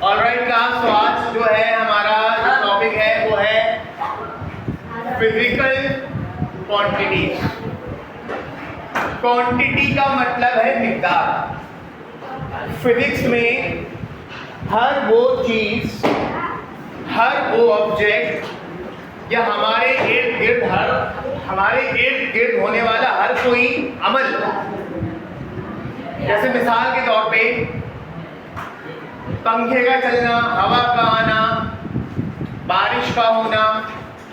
Alright class, तो आज जो है हमारा जो टॉपिक है वो है फिजिकल क्वांटिटी। क्वांटिटी का मतलब है मिकदार। फिजिक्स में हर वो चीज, हर वो ऑब्जेक्ट या हमारे इर्द गिर्द होने वाला हर कोई अमल, जैसे मिसाल के तौर पे पंखे का चलना, हवा का आना, बारिश का होना,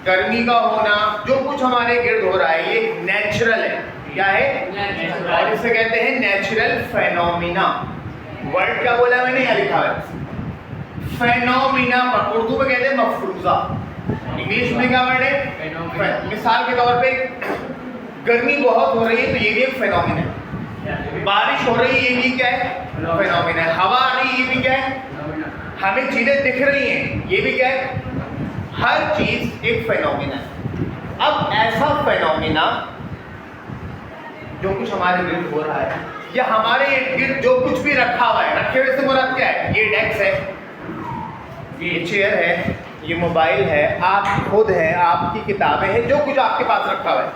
गर्मी का होना, जो कुछ हमारे गिर्द हो रहा है ये नेचुरल है। क्या है? और इसे कहते हैं नेचुरल फेनोमिना। वर्ड क्या बोला मैंने? यहाँ लिखा है फेनोमिना। उर्दू में कहते हैं मफरूजा, इंग्लिश में क्या वर्ड है? मिसाल के तौर पे गर्मी बहुत हो रही है तो ये भी एक फेनोमिना है। बारिश हो रही है ये भी क्या है? फेनोमिना है। हवा आ रही है ये भी क्या है? हमें चीजें दिख रही हैं ये भी क्या है? हर चीज एक फेनोमिना है। अब ऐसा फेनोमिना जो कुछ हमारे गिर्द हो रहा है या हमारे गिर्द जो कुछ भी रखा हुआ है, रखे हुए से मुराद क्या है? ये डेस्क है, ये चेयर है, ये मोबाइल है, आप खुद हैं, आपकी किताबें हैं, जो कुछ आपके पास रखा हुआ है।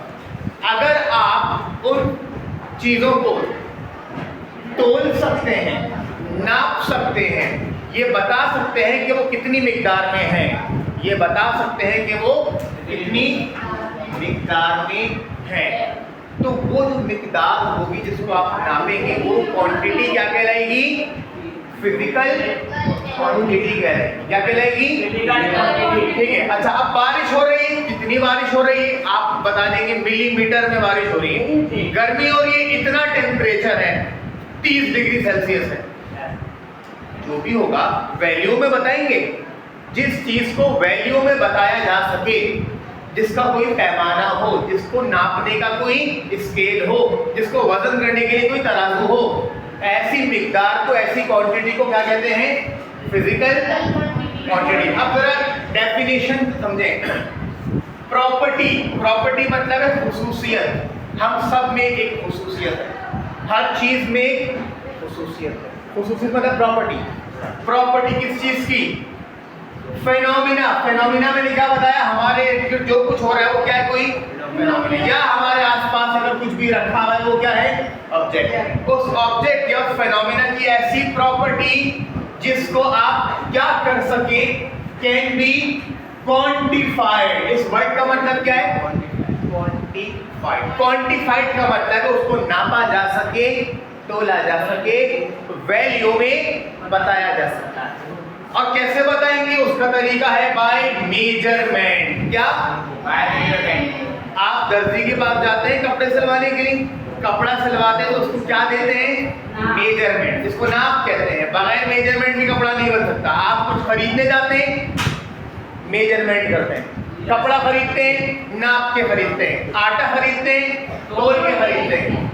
अगर आप उन चीजों को तोल सकते हैं, नाप सकते हैं, ये बता सकते हैं कि वो कितनी मिकदार में है, ये बता सकते हैं कि वो कितनी मिकदार में है, तो वो जो मिकदार होगी जिसको आप नापेंगे वो क्वांटिटी क्या कहलाएगी? फिजिकल क्वांटिटी कहलाएगी। क्या कहलाएगी? ठीक है। अच्छा, अब बारिश हो रही है, कितनी बारिश हो रही है आप बता देंगे, मिलीमीटर में बारिश हो रही है। गर्मी हो रही है, इतना टेम्परेचर है, 30 डिग्री सेल्सियस है। जो भी होगा वैल्यू में बताएंगे। जिस चीज को वैल्यू में बताया जा सके, जिसका कोई पैमाना हो, जिसको नापने का कोई स्केल हो, जिसको वजन करने के लिए कोई तराजू हो, ऐसी मिकदार को, ऐसी क्वांटिटी को क्या कहते हैं? Physical quantity. अब जरा डेफिनेशन समझें। प्रॉपर्टी मतलब है खुसूसियत। हम सब में एक खुसूसियत है, हर चीज में एक खुसूसियत है। खुसूसियत मतलब प्रॉपर्टी किस चीज की? फेनोमिना मैंने क्या बताया? हमारे जो कुछ हो रहा है वो क्या है? कोई फेनोमिना। या हमारे आसपास अगर कुछ भी रखा हुआ है वो क्या है? ऑब्जेक्ट। उस ऑब्जेक्ट या फेनोमिना की ऐसी प्रॉपर्टी जिसको आप क्या कर सके, कैन बी क्वांटिफाइड। इस वर्ड का मतलब क्या है? क्वांटिफाइड। क्वांटिफाइड का मतलब है उसको नापा जा सके, तोला जा सके, वैल्यू में बताया जा सकता है। और कैसे बताएंगे? उसका तरीका है बाय मेजरमेंट। क्या? By measurement. आप दर्जी के पास जाते हैं कपड़े सिलवाने के लिए, कपड़ा सिलवाते हैं तो उसको क्या देते हैं? मेजरमेंट, जिसको नाप कहते हैं। बगैर मेजरमेंट के कपड़ा नहीं बन सकता। आप कुछ खरीदने जाते हैं, मेजरमेंट करते हैं। कपड़ा खरीदते हैं, नाप के खरीदते हैं। आटा खरीदते हैं, तोल के खरीदते हैं।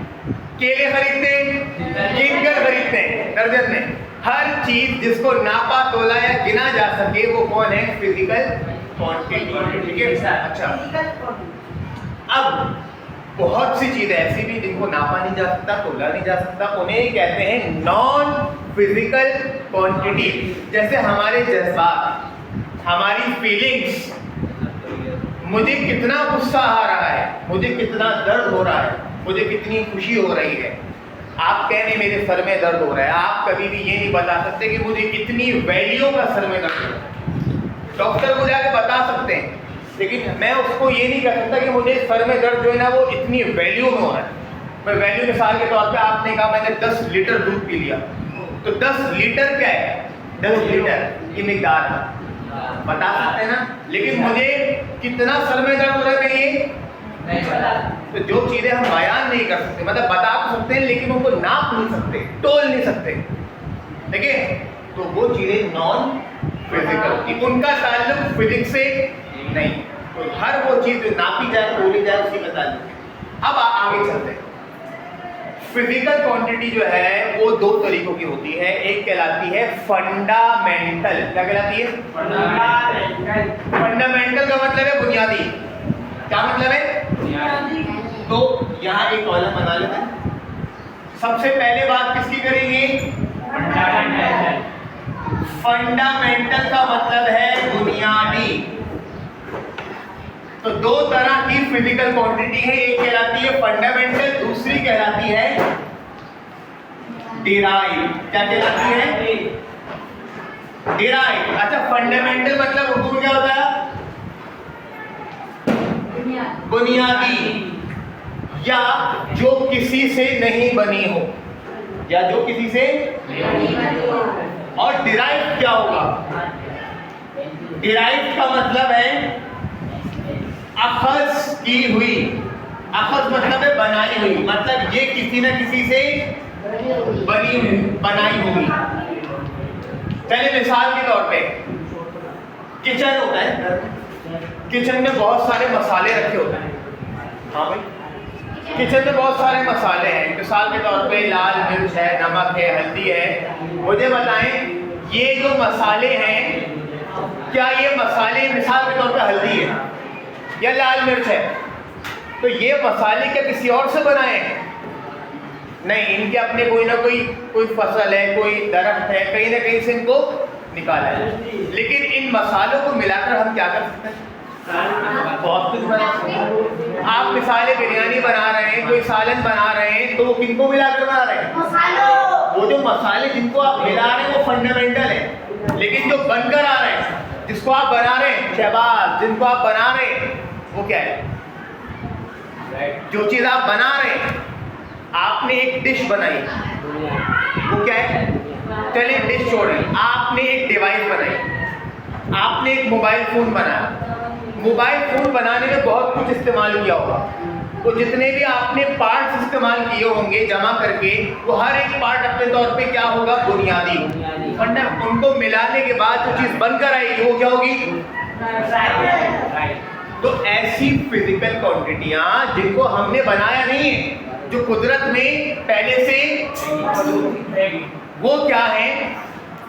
केले खरीदते हैं, गिन कर खरीदते हैं, दर्जन में। हर चीज जिसको नापा, तोला या गिना जा सके वो कौन है? Physical quantity. ठीक है। अच्छा, अब बहुत सी चीजें ऐसी भी जिनको नापा नहीं जा सकता, तोला नहीं जा सकता, उन्हें कहते हैं नॉन फिजिकल क्वांटिटी। जैसे हमारे जज्बात, हमारी फीलिंग्स, मुझे कितना गुस्सा आ रहा है, मुझे कितना दर्द हो रहा है, मुझे कितनी खुशी हो रही है। आप कह रहे मेरे सर में दर्द हो रहा है, आप कभी भी ये नहीं बता सकते कि मुझे कितनी वैल्यू का सर में दर्द हो रहा है। डॉक्टर को जाके बता सकते हैं, लेकिन मैं उसको ये नहीं कह सकता कि मुझे सर में दर्द जो है ना वो इतनी वैल्यू में हो रहा है। मैं वैल्यू मिसाल के तौर पे आपने कहा मैंने 10 लीटर दूध पी लिया, तो 10 लीटर क्या है? 10 लीटर की मिकदार बता सकते हैं ना, लेकिन मुझे कितना सर में दर्द हो रहा है मैं ये नहीं बता। तो जो चीजें हम बयान नहीं कर सकते, मतलब बता सकते हैं लेकिन उनको नाप नहीं सकते, तोल नहीं सकते, ठीक है, तो वो चीजें नॉन फिजिकल, उनका ताल्लुक फिजिक्स से नहीं। तो हर वो चीज जो नापी जाए, तोली जाए, उसी का ताल्लुक। अब आगे चलते हैं। फिजिकल क्वांटिटी जो है वो दो तरीकों की होती है। एक कहलाती है फंडामेंटल। क्या कहलाती है? फंडामेंटल। फंडामेंटल का मतलब है बुनियादी। क्या मतलब है? तो यहाँ एक कॉलम बना लेते हैं। सबसे पहले बात किसकी करेंगे? फंडामेंटल का मतलब है बुनियादी। तो दो तरह की फिजिकल क्वांटिटी है, एक कहलाती है फंडामेंटल, दूसरी कहलाती है डिराइव। क्या कहलाती है? डिराइव। अच्छा, फंडामेंटल मतलब उर्दू में क्या होता है? बुनियादी, या जो किसी से नहीं बनी हो, या जो किसी से नहीं बनी हो। और डिराइव क्या होगा? डिराइव का मतलब है अखज की हुई। अखज मतलब है बनाई हुई, मतलब ये किसी न किसी से बनाई होगी। चलिए मिसाल के तौर पे किचन होता है, किचन में बहुत सारे मसाले रखे होते हैं। हाँ भाई, किचन में बहुत सारे मसाले हैं। मिसाल के तौर पे लाल मिर्च है, नमक है, हल्दी है। मुझे बताएं ये जो मसाले हैं, क्या ये मसाले मिसाल के तौर पे हल्दी है या लाल मिर्च है, तो ये मसाले क्या किसी और से बनाए हैं? नहीं, इनके अपने कोई ना कोई फसल है, कोई दरख्त है, कहीं ना कहीं से इनको निकाला है। लेकिन इन मसालों को मिलाकर हम क्या कर सकते हैं? बहुत कुछ बना सकते हैं। आप मिसाले बिरयानी बना रहे हैं, कोई सालन बना रहे हैं, तो वो किनको मिलाकर बना रहे हैं? वो जो मसाले जिनको आप मिला रहे हैं वो फंडामेंटल है, लेकिन जो बनकर आ रहे हैं, जिसको आप बना रहे हैं, शहबाज, जिनको आप बना रहे हैं, वो क्या है? जो चीज आप बना रहे हैं, आपने एक डिश बनाई, वो क्या है? चलिए डिश छोड़िए, आपने एक डिवाइस बनाई, आपने एक मोबाइल फोन बनाया। मोबाइल फोन बनाने में बहुत कुछ इस्तेमाल किया होगा, तो जितने भी आपने पार्ट्स इस्तेमाल किए होंगे जमा करके, वो हर एक पार्ट अपने तौर पे क्या होगा? बुनियादी। उनको मिलाने के बाद जो चीज बनकर आएगी वो क्या होगी? तो ऐसी फिजिकल क्वांटिटियां जिनको हमने बनाया नहीं है, जो कुदरत में पहले से, वो क्या है?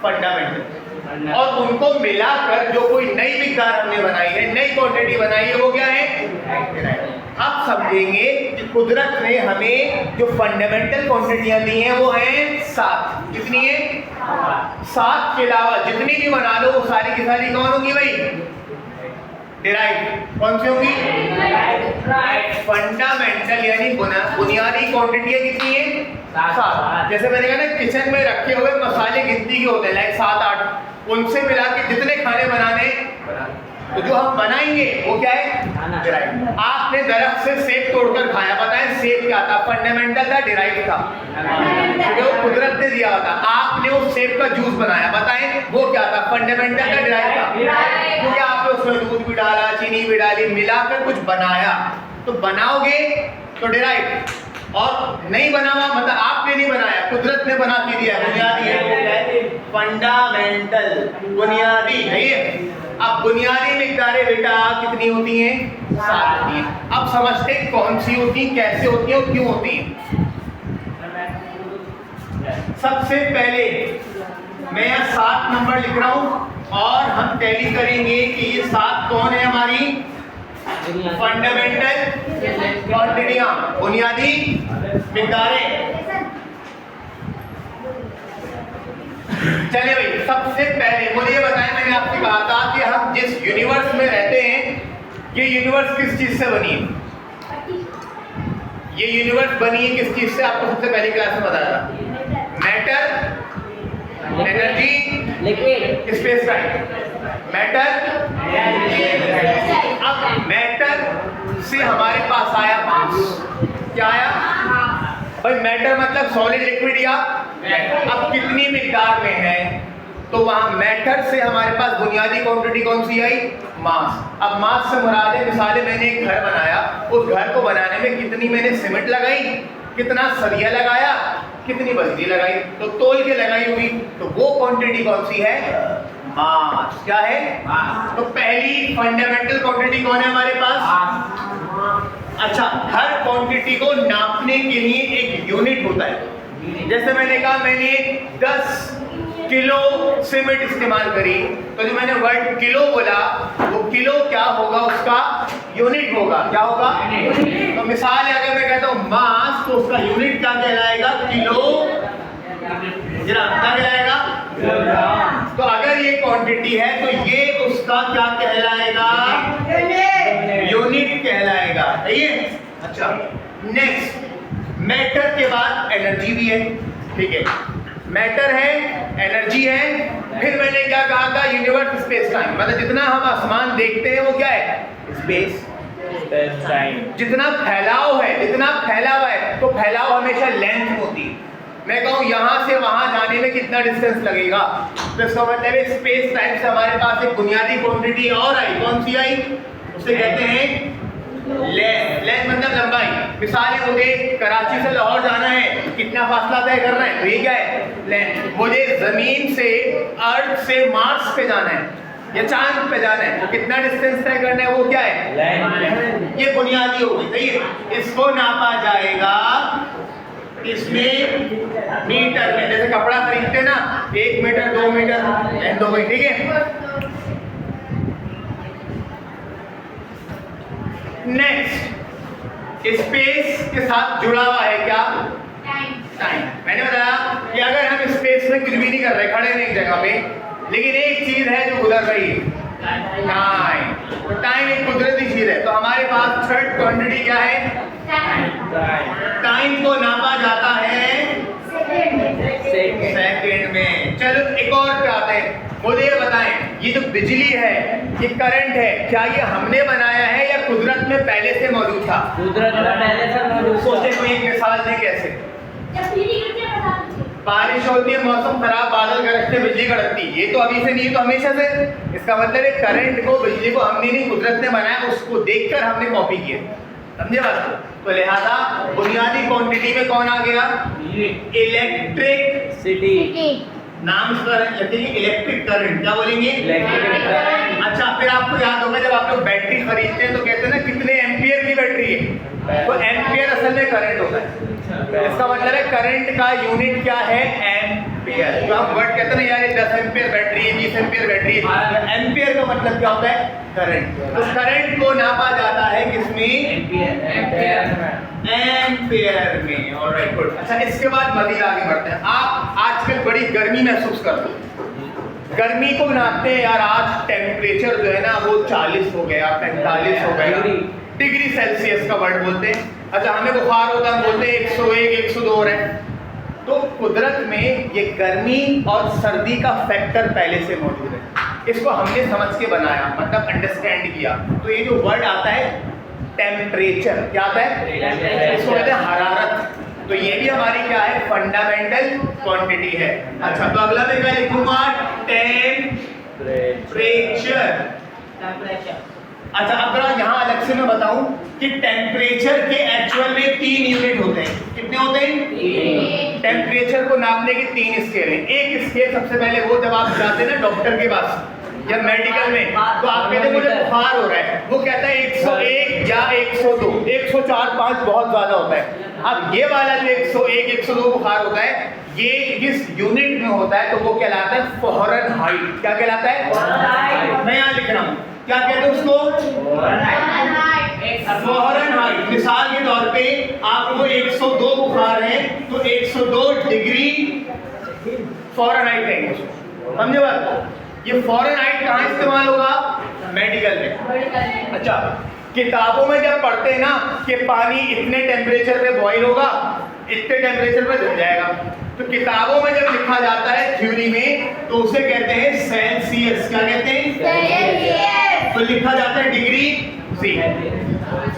फंडामेंटल। और उनको मिलाकर जो कोई नई मिकदार हमने बनाई है, नई क्वांटिटी बनाई है, वो क्या है? अब समझेंगे कि कुदरत ने हमें जो फंडामेंटल क्वांटिटियां दी हैं वो हैं 7। कितनी है? 7 के अलावा जितनी भी बना लो वो सारी की सारी कौन होगी भाई? डिराइव। कौन सी होगी? फंडामेंटल यानी बुनियादी क्वांटिटियां कितनी है? 7। जैसे मैंने कहा ना, किचन में रखे हुए मसाले गिनती के होते हैं, लाइक 7-8, उनसे मिला के जितने खाने बनाने, तो जो हम बनाएंगे वो क्या है? डिराइव। आपने दरख्त से सेब तोड़कर खाया, बताएं सेब क्या था? फंडामेंटल था, डिराइव था? जो कुदरत ने दिया था। आपने उस सेब का जूस बनाया, बताएं वो क्या था? फंडामेंटल था, डिराइव था? क्योंकि आपने उसमें दूध भी डाला, चीनी भी डाली, मिलाकर कुछ बनाया, तो बनाओगे तो डिराइव। और नहीं बना हुआ मतलब आपने नहीं बनाया, कुदरत ने बना के दिया, बुनियादी है, फंडामेंटल, बुनियादी नहीं है। अब बुनियादी मिकदारें बेटा कितनी होती हैं? 7 होती हैं। अब समझते हैं कौन सी होती हैं, कैसे होती हैं और क्यों होती हैं। सबसे पहले मैं यहाँ 7 नंबर लिख रहा हूं और हम टैली करेंगे कि ये 7 कौन है हमारी? फंडामेंटल क्वांटिटियां, बुनियादी मिकदारें। चलिए भाई, सबसे पहले मुझे ये बताएं, मैंने आपसे कहा था कि हम जिस यूनिवर्स में रहते हैं, ये यूनिवर्स किस चीज से बनी है? ये यूनिवर्स बनी है किस चीज से? आपको सबसे पहली क्लास में बताया था, matter, energy, liquid, space time. Matter, अब मैटर से हमारे पास आया मास। क्या आया भाई? मैटर मतलब सॉलिड, लिक्विड या अब कितनी मिकदार में है, तो वहां मैटर से हमारे पास बुनियादी क्वांटिटी कौन सी आई? मास। अब मास से मुराद है, मिसाल मैंने एक घर बनाया, उस घर को बनाने में कितनी मैंने सीमेंट लगाई, कितना सरिया लगाया, कितनी बजरी लगाई, तो तोल के लगाई हुई, तो वो क्वांटिटी कौन सी है? मास। क्या है? मास। तो पहली फंडामेंटल क्वांटिटी कौन है हमारे पास? अच्छा, हर क्वांटिटी को नापने के लिए एक यूनिट होता है। जैसे मैंने कहा मैंने 10 किलो सीमेंट इस्तेमाल करी, तो जो मैंने वर्ड किलो बोला, वो किलो क्या होगा उसका? यूनिट होगा। क्या होगा? तो मिसाल है, अगर मैं कहता हूँ मास, तो उसका यूनिट क्या कहलाएगा? किलोग्राम। क्या कहलाएगा? तो अगर ये क्वांटिटी है तो ये उसका क्या कहलाएगा? यूनिट कहलाएगा। सही है? अच्छा, नेक्स्ट, मैटर के बाद एनर्जी भी है। ठीक है, मैटर है, एनर्जी है, फिर मैंने क्या कहा था? Universe, space time. मतलब जितना हम आसमान देखते हैं वो क्या है? Space time. जितना फैलाव है, जितना फैलाव है, तो फैलाव हमेशा लेंथ होती है। मैं कहूँ यहाँ से वहाँ जाने में कितना डिस्टेंस लगेगा, तो इसका मतलब है स्पेस टाइम से हमारे पास एक बुनियादी क्वांटिटी और आई। कौन सी आई? उसे कहते हैं लेंथ। लेंथ मतलब लंबाई। मिसाल है, मुझे कराची से लाहौर जाना है, कितना फासला तय करना है, तो ये क्या है? लेंथ। मुझे जमीन से, अर्थ से मार्स पे जाना है या चांद पे जाना है, तो कितना डिस्टेंस तय करना है, वो क्या है? लेंथ। ये बुनियादी हो गई। सही है? इसको नापा जाएगा इसमें मीटर में। जैसे कपड़ा खरीदते ना, 1 मीटर 2 मीटर लेंथ हो गई। ठीक है, नेक्स्ट, स्पेस के साथ जुड़ा हुआ है क्या? टाइम। मैंने बताया कि अगर हम स्पेस में कुछ भी नहीं कर रहे, खड़े नहीं एक जगह पे, लेकिन एक चीज है जो गुजर रही है, टाइम। तो टाइम एक कुदरती चीज है। तो हमारे पास थर्ड क्वांटिटी क्या है? टाइम को नापा जाता है सेकंड में। चलो एक और पे आते हैं। मुझे ये बताएं, ये जो बिजली है, ये करंट है, क्या ये हमने बनाया है या कुदरत में पहले से मौजूद था? कुदरत में पहले से मौजूद। सोचे कोई एक मिसाल दें कैसे? बारिश होती है, मौसम खराब, बादल गरजते, बिजली कड़कती। ये तो अभी से नहीं, तो हमेशा से। इसका मतलब है करंट को, बिजली को हमने नहीं, कुदरत ने बनाया, उसको देखकर हमने कॉपी किया। समझे बात? तो लिहाजा बुनियादी क्वांटिटी में कौन आ गया? इलेक्ट्रिसिटी। नाम इसका रखेंगे इलेक्ट्रिक करंट। क्या बोलेंगे? Electric current. अच्छा, फिर आपको याद होगा जब आप लोग बैटरी खरीदते हैं तो कहते हैं ना कितने एम्पियर की बैटरी है, तो एम्पियर असल में करंट होता है। इसका मतलब है करंट का यूनिट क्या है? एम्पियर। जो हम वर्ड कहते हैं ना, यार ये 10 एम्पियर बैटरी है, 20 एम्पियर बैटरी है, तो एम्पियर का मतलब क्या होता है? करंट। तो करंट को नापा जाता है किसमें? एम्पियर में। Alright, good. अच्छा, इसके बाद मजीद आगे बढ़ते हैं। आप आजकल बड़ी गर्मी महसूस करते हैं, गर्मी को नापते हैं यार, आज टेम्परेचर जो है ना वो 40 हो गया, 45 हो गया, डिग्री सेल्सियस का वर्ड बोलते हैं। अच्छा, हमें बुखार होता है, हम बोलते हैं 101 102 हो रहे हैं। तो कुदरत में ये गर्मी और सर्दी का फैक्टर पहले से मौजूद है, इसको हमने समझ के बनाया, मतलब अंडरस्टैंड किया। तो ये जो वर्ड आता है टेम्परेचर, क्या आता है? इसको कहते हैं हरारत। तो ये भी हमारी क्या है? फंडामेंटल क्वांटिटी है। अच्छा, तो अगला मैं क्या लिखूंगा? टेम्परेचर। अच्छा, अब यहाँ अलग से मैं बताऊं कि टेम्परेचर के एक्चुअल में 3 यूनिट होते हैं। कितने होते हैं? टेम्परेचर को नापने के 3 स्केल हैं। एक स्केल सबसे पहले वो जब आप जाते हैं ना डॉक्टर के पास या मेडिकल में, तो आप कहते हैं मुझे बुखार हो रहा है, वो कहता है 101 या 102, 104 5 बहुत ज्यादा होता है। अब ये वाला जो 101 102 बुखार होता है, ये किस यूनिट में होता है? तो वो कहलाता है फ़ारेनहाइट। क्या कहलाता है? मैं यहाँ लिख रहा हूँ, क्या कहते हैं उसको? फ़ारेनहाइट। मिसाल के तौर पे आपको 102 बुखार है, तो 102 डिग्री फ़ारेनहाइट है उसको। समझे बात? ये फ़ारेनहाइट कहाँ इस्तेमाल होगा? मेडिकल में। अच्छा, किताबों में जब पढ़ते हैं ना कि पानी इतने टेम्परेचर पे बॉईल होगा, इतने टेम्परेचर पे जल जाएगा, तो किताबों में जब लिखा जाता है थ्योरी में, तो उसे कहते हैं सेल्सियस। क्या कहते हैं? सेल्सियस। तो लिखा जाता है डिग्री सी।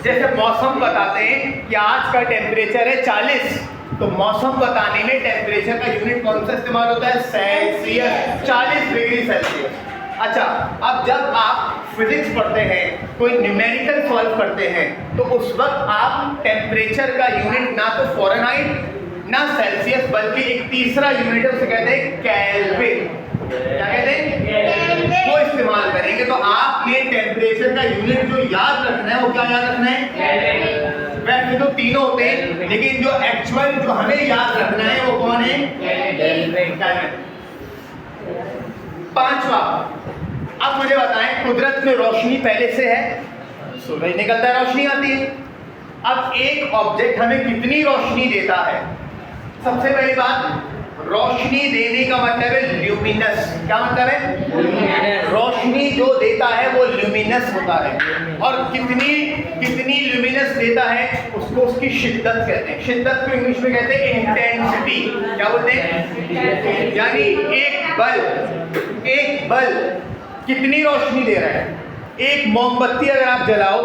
जैसे मौसम बताते हैं कि आज का टेम्परेचर है 40, तो मौसम बताने में टेम्परेचर का यूनिट कौन सा इस्तेमाल होता है? सेल्सियस। 40 degree Celsius. अच्छा, अब जब आप फिजिक्स पढ़ते हैं, कोई न्यूमेरिकल सॉल्व करते हैं, तो उस वक्त आप टेम्परेचर का यूनिट ना तो फ़ारेनहाइट ना सेल्सियस, बल्कि एक तीसरा यूनिट है, उसे कहते हैं केल्विन। क्या कहते हैं? वो इस्तेमाल करेंगे। तो आपने टेम्परेचर का यूनिट जो याद रखना है, वो क्या याद रखना है? वैसे तो तीनों होते हैं, लेकिन जो एक्चुअल जो हमें याद रखना है वो कौन है? केल्विन। 5वां, अब मुझे बताएं, कुदरत में रोशनी पहले से है? सूरज निकलता है, रोशनी आती है। अब एक ऑब्जेक्ट हमें कितनी रोशनी देता है? सबसे पहली बात, रोशनी देने का मतलब है ल्यूमिनस। क्या मतलब है? रोशनी जो देता है वो ल्यूमिनस होता है। और कितनी ल्यूमिनस देता है उसको उसकी शिद्दत कहते हैं। शिद्दत को इंग्लिश में कहते हैं इंटेंसिटी। क्या बोलते हैं? यानी एक बल्ब कितनी रोशनी दे रहा है। एक मोमबत्ती अगर आप जलाओ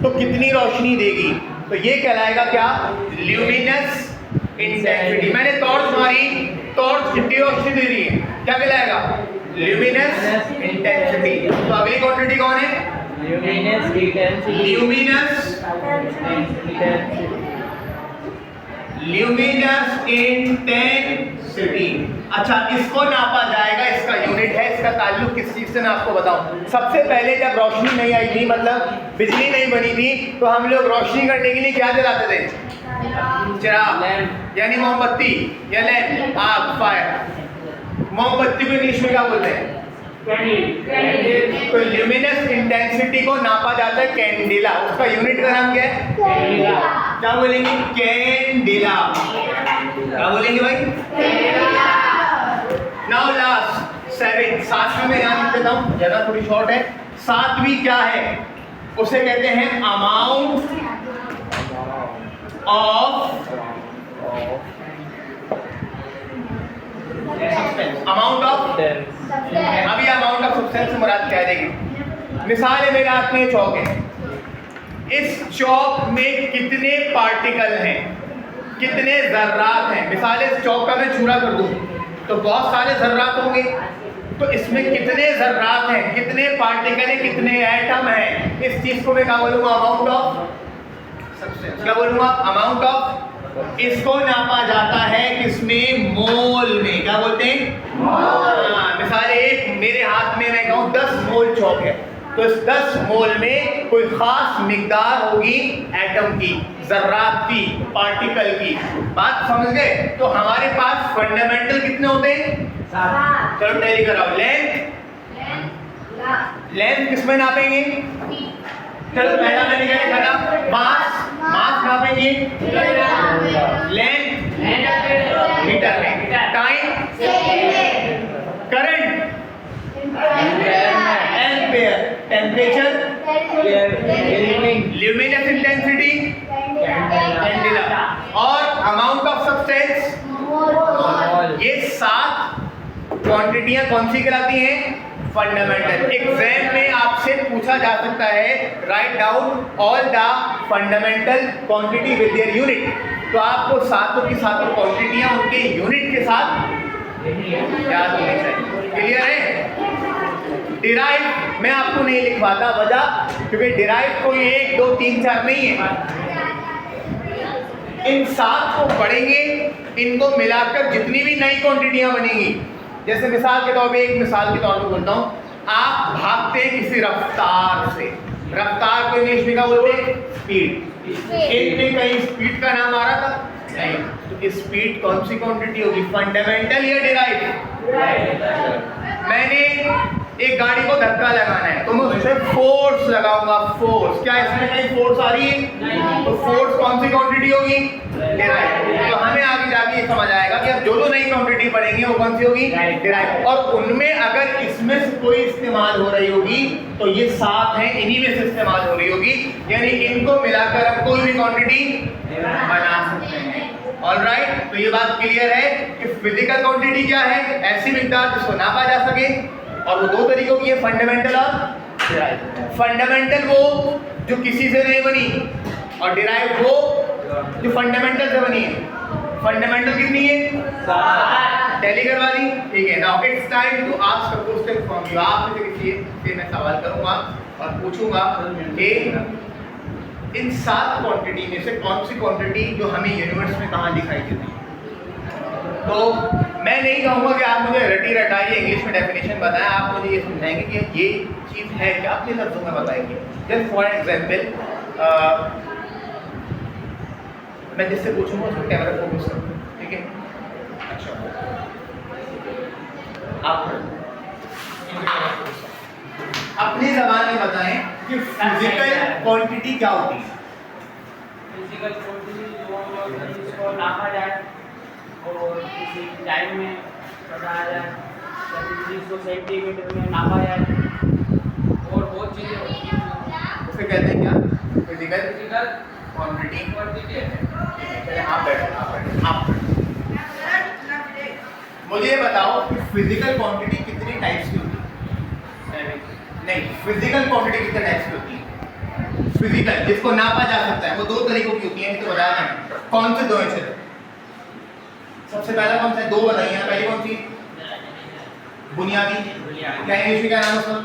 तो कितनी रोशनी देगी? तो ये कहलाएगा क्या? Luminous intensity. मैंने टॉर्च मारी, टॉर्च कितनी रोशनी दे रही है, क्या कहलाएगा? Luminous intensity. तो अगली क्वांटिटी कौन है? Luminous intensity. अच्छा, इसको नापा जाएगा, इसका यूनिट है, इसका ताल्लुक किस चीज से मैं आपको बताऊं। सबसे पहले जब रोशनी नहीं आई थी, मतलब बिजली नहीं बनी थी, तो हम लोग रोशनी करने के लिए क्या जलाते थे? चिराग, यानी मोमबत्ती या लैंप, आग, फायर। मोमबत्ती को इंग्लिश में क्या बोलते हैं? तो ल्यूमिनस इंटेंसिटी को नापा जाता है कैंडिला। उसका यूनिट का नाम क्या है? क्या बोलेंगे? कैंडिला। क्या बोलेंगे भाई? नाउ लास्ट 7, 7वीं में यहाँ लिख देता हूँ, जगह थोड़ी शॉर्ट है। 7वीं क्या है? उसे कहते हैं अमाउंट ऑफ अभी अमाउंट ऑफ सब्सटेंस से मुराद क्या है? देखिए, मिसाल है, मेरे हाथ में चौक है। इस चौक में कितने पार्टिकल हैं, कितने जर्रात हैं? मिसाल है, इस चौक का मैं चूरा कर दूं तो बहुत सारे जर्रात होंगे। तो इसमें कितने जर्रात हैं, कितने पार्टिकल हैं, कितने एटम हैं? इस चीज को मैं क्या बोलूंगा? Amount of substance. क्या बोलूंगा? Amount of. इसको नापा जाता है किसमें? मोल में। क्या बोलते हैं? मोल। मिसाल एक मेरे हाथ में मैं कहूँ 10 मोल चौक है, तो इस 10 मोल में कोई खास मिकदार होगी एटम की, जर्रात की, पार्टिकल की। बात समझ गए? तो हमारे पास फंडामेंटल कितने होते हैं? 7। चलो टैली कराओ। लेंथ किसमें नापेंगे? चलो पहला मैंने क्या लिखा था? मास नापेंगे। लेंथ मीटर में। Time current ampere. Temperature luminous intensity candela. और अमाउंट ऑफ सब्सटेंस मोल। ये 7 क्वांटिटियां कौन सी कहलाती हैं? फंडामेंटल। एग्जाम में आपसे पूछा जा सकता है, write down all the fundamental quantity with their unit. तो आपको सातों की सातों क्वांटिटियां उनके यूनिट के साथ याद होनी चाहिए। क्लियर है? डिराइव मैं आपको नहीं लिखवाता, वजह क्योंकि डिराइव कोई 1 2 3 4 नहीं है। इन 7 को पढ़ेंगे, इनको मिलाकर जितनी भी नई क्वांटिटियां बनेंगी, जैसे मिसाल के तौर पे, एक मिसाल के तौर पे बोलता हूँ, आप भागते हैं किसी रफ्तार से। रफ्तार को इंग्लिश में क्या बोलते हैं? स्पीड। इनमें कहीं स्पीड का नाम आ रहा था? नहीं। तो स्पीड कौन सी क्वांटिटी होगी? फंडामेंटल या डिराइव? मैंने एक गाड़ी को धक्का लगाना है तो मैं उससे फोर्स लगाऊंगा। फोर्स, क्या इसमें कहीं फोर्स आ रही है? तो फोर्स कौन सी क्वांटिटी होगी? डिराइव। तो हमें आगे जाके ये समझ आएगा कि अब जो नई क्वांटिटी पढ़ेंगे वो कौन सी होगी? डिराइव। और उनमें अगर इसमें से कोई इस्तेमाल हो रही होगी तो ये 7 हैं, इन्हीं में से इस्तेमाल हो रही होगी, यानी इनको मिलाकर हम कोई भी क्वांटिटी बना सकते हैं। ऑलराइट, तो ये बात क्लियर है कि फिजिकल क्वांटिटी क्या है? ऐसी मिकदार जिसको नापा जा सके, और वो 2 तरीकों की है, फंडामेंटल और डिराइव। फंडामेंटल वो जो किसी से नहीं बनी, और डिराइव वो जो फंडामेंटल से बनी है। फंडामेंटल कितनी है? 7। टैली करवा दी? ठीक है। Now it's time to ask a question from you. आप में से किसी से मैं सवाल करूंगा और पूछूंगा कि इन 7 क्वांटिटी में से कौन सी क्वांटिटी जो हमें यूनिवर्स में कहाँ दिखाई देती है? तो मैं नहीं कहूँगा कि आप मुझे रटी रटाई इंग्लिश में डेफिनेशन बताएं, आप मुझे ये समझाएंगे कि ये चीज़ है क्या, अपने लफ्ज़ों में बताएंगे। जस्ट फॉर एग्जाम्पल, मैं जिससे पूछूंगा उसको कैमरा फोकस करूँ, ठीक है? अच्छा, आप अपनी ज़बान में बताएं कि फिजिकल क्वांटिटी क्या होती है? फिजिकल क्वांटिटी जो इसको नापा जाए और किसी टाइम में बताया जाए, कभी इसको सेंटीमीटर में नापा जाए और बहुत चीज़ें होती हैं। उसे कहते हैं क्या? Physical physical quantity. क्वांटिटी है। चलिए आप बैठो, आप बैठो, आप बैठो। मुझे ये बताओ कि फिजिकल क्वांटिटी कितनी टाइप्स की होती है? नहीं, फिजिकल क्वांटिटी कितने टाइप्स की होती है? फिजिकल जिसको नापा जा सकता है वो दो तरीकों की होती है, तो बताया ना। कौन से दो हैं? चलो सबसे पहला कौन सा है? दो बताइए ना। पहली कौन सी? बुनियादी। क्या इंग्लिश में क्या नाम है उसका?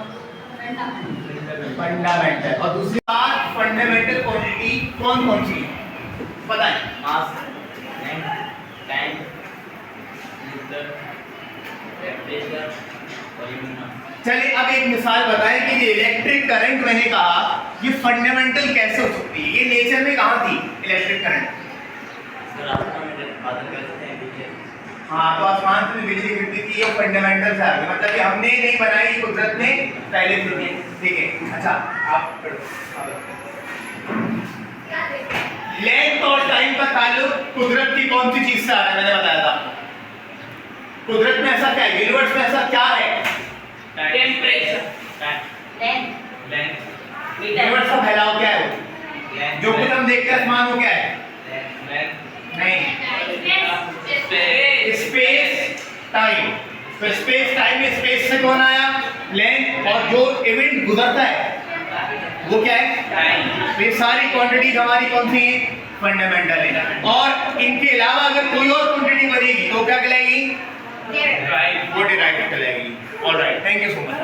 फंडामेंटल। और दूसरी बात, फंडामेंटल क्वांटिटी कौन कौन सी है बताइए? मास, लेंथ, टाइम, टेम्परेचर, वॉल्यूम। चलिए अब एक मिसाल बताएं कि ये इलेक्ट्रिक करंट मैंने कहा ये फंडामेंटल कैसे हो सकती है? ये नेचर में कहाँ थी इलेक्ट्रिक करंट? हाँ, तो आसमान से बिजली गिरती थी, ये फंडामेंटल से आ गई, मतलब ये हमने नहीं बनाई, कुदरत ने पहले से दी। ठीक है, अच्छा आप लेंथ और टाइम का ताल्लुक कुदरत की कौन सी चीज से आ रहा है? मैंने बताया था कुदरत में ऐसा क्या है, यूनिवर्स में ऐसा क्या है? टेम्परेचर, लेंथ, यूनिवर्स का फैलाव क्या है? जो कुछ हम देखते हैं आसमान वो क्या है? नहीं, स्पेस टाइम। तो स्पेस टाइम में स्पेस से कौन आया? लेंथ। और जो इवेंट गुजरता है वो क्या है? टाइम। तो ये सारी क्वांटिटीज हमारी कौन सी है? फंडामेंटल है। और इनके अलावा अगर कोई और क्वांटिटी बनेगी तो क्या कहलाएगी? वो डिराइव कहलाएगी। Alright, thank you so much.